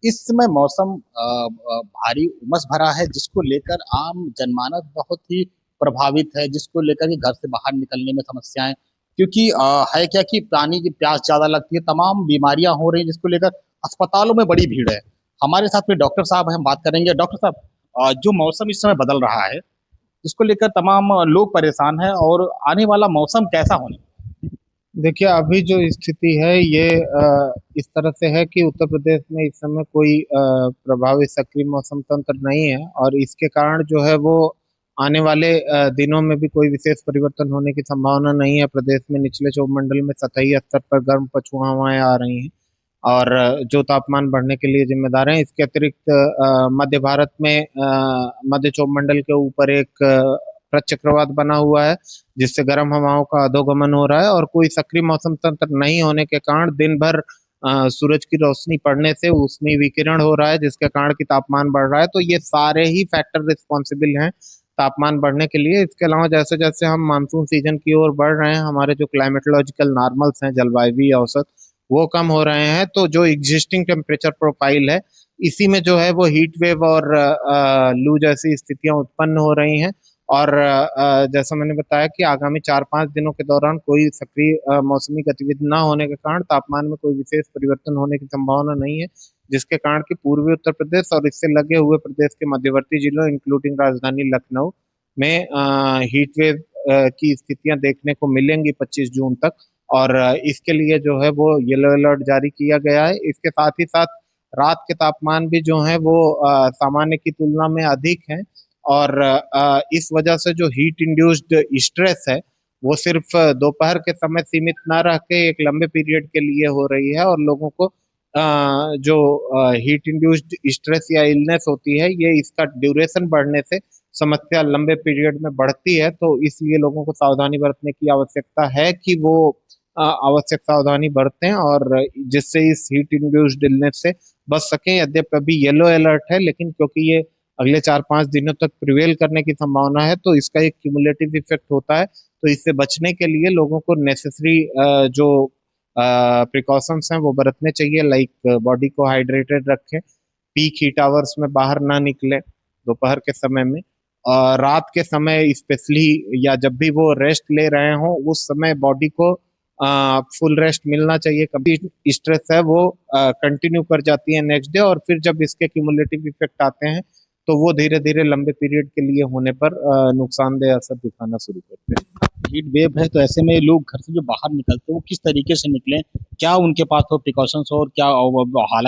इस समय मौसम भारी उमस भरा है, जिसको लेकर आम जनमानस बहुत ही प्रभावित है, जिसको लेकर के घर से बाहर निकलने में समस्याएं, क्योंकि है क्या कि पानी की प्यास ज्यादा लगती है, तमाम बीमारियां हो रही हैं, जिसको लेकर अस्पतालों में बड़ी भीड़ है। हमारे साथ में डॉक्टर साहब हैं, हम बात करेंगे। डॉक्टर साहब, जो मौसम इस समय बदल रहा है, जिसको लेकर तमाम लोग परेशान हैं, और आने वाला मौसम कैसा होने। देखिए, अभी जो स्थिति है ये इस तरह से है कि उत्तर प्रदेश में इस समय कोई प्रभावी सक्रिय मौसम तंत्र नहीं है, और इसके कारण जो है वो आने वाले दिनों में भी कोई विशेष परिवर्तन होने की संभावना नहीं है। प्रदेश में निचले चोमंडल में सतही स्तर पर गर्म पछुआ हवाएं आ रही हैं, और जो तापमान बढ़ने के लिए जिम्मेदार हैं। इसके अतिरिक्त मध्य भारत में मध्य चोमंडल के ऊपर एक प्रचक्रवात बना हुआ है, जिससे गर्म हवाओं का अधोगमन हो रहा है, और कोई सक्रिय मौसम तंत्र नहीं होने के कारण दिन भर सूरज की रोशनी पड़ने से ऊष्मीय विकिरण हो रहा है, जिसके कारण की तापमान बढ़ रहा है। तो ये सारे ही फैक्टर रिस्पॉन्सिबल हैं तापमान बढ़ने के लिए। इसके अलावा जैसे जैसे हम मानसून सीजन की ओर बढ़ रहे हैं, हमारे जो क्लाइमेटोलॉजिकल नॉर्मल्स हैं, जलवायु औसत, वो कम हो रहे हैं। तो जो एग्जिस्टिंग टेम्परेचर प्रोफाइल है, इसी में जो है वो हीट वेव और लू जैसी स्थितियां उत्पन्न हो रही हैं। और जैसा मैंने बताया कि आगामी 4-5 दिनों के दौरान कोई सक्रिय मौसमी गतिविधि न होने के कारण तापमान में कोई विशेष परिवर्तन होने की संभावना नहीं है, जिसके कारण कि पूर्वी उत्तर प्रदेश और इससे लगे हुए प्रदेश के मध्यवर्ती जिलों इंक्लूडिंग राजधानी लखनऊ में हीट वेव की स्थितियां देखने को मिलेंगी 25 जून तक। और इसके लिए जो है वो येलो अलर्ट जारी किया गया है। इसके साथ ही साथ रात के तापमान भी जो है वो सामान्य की तुलना में अधिक हैं, और इस वजह से जो हीट इंड्यूस्ड स्ट्रेस है वो सिर्फ दोपहर के समय सीमित ना रह के एक लंबे पीरियड के लिए हो रही है, और लोगों को जो हीट इंड्यूस्ड स्ट्रेस या इलनेस होती है, ये इसका ड्यूरेशन बढ़ने से समस्या लंबे पीरियड में बढ़ती है। तो इसलिए लोगों को सावधानी बरतने की आवश्यकता है कि वो आवश्यक सावधानी बरतें, और जिससे इस हीट इंड्यूस्ड इलनेस से बच सकें। यद्यपि अभी येलो अलर्ट है, लेकिन क्योंकि ये अगले 4-5 दिनों तक प्रिवेल करने की संभावना है, तो इसका एक क्यूमुलेटिव इफेक्ट होता है। तो इससे बचने के लिए लोगों को नेसेसरी जो प्रिकॉशंस हैं वो बरतने चाहिए। लाइक बॉडी को हाइड्रेटेड रखें, पीक हीट आवर्स में बाहर ना निकले दोपहर के समय में, और रात के समय स्पेशली, या जब भी वो रेस्ट ले रहे हों उस समय बॉडी को फुल रेस्ट मिलना चाहिए। कभी स्ट्रेस है वो कंटिन्यू कर जाती है नेक्स्ट डे, और फिर जब इसके क्यूमुलेटिव इफेक्ट आते हैं तो वो धीरे धीरे लंबे पीरियड के लिए होने पर नुकसानदेह असर दिखाना शुरू करते हैं। हीट वेव है, तो ऐसे में लोग घर से जो बाहर निकलते हैं, वो किस तरीके से निकलें, क्या उनके पास हो प्रिकॉशंस हो, और क्या हालात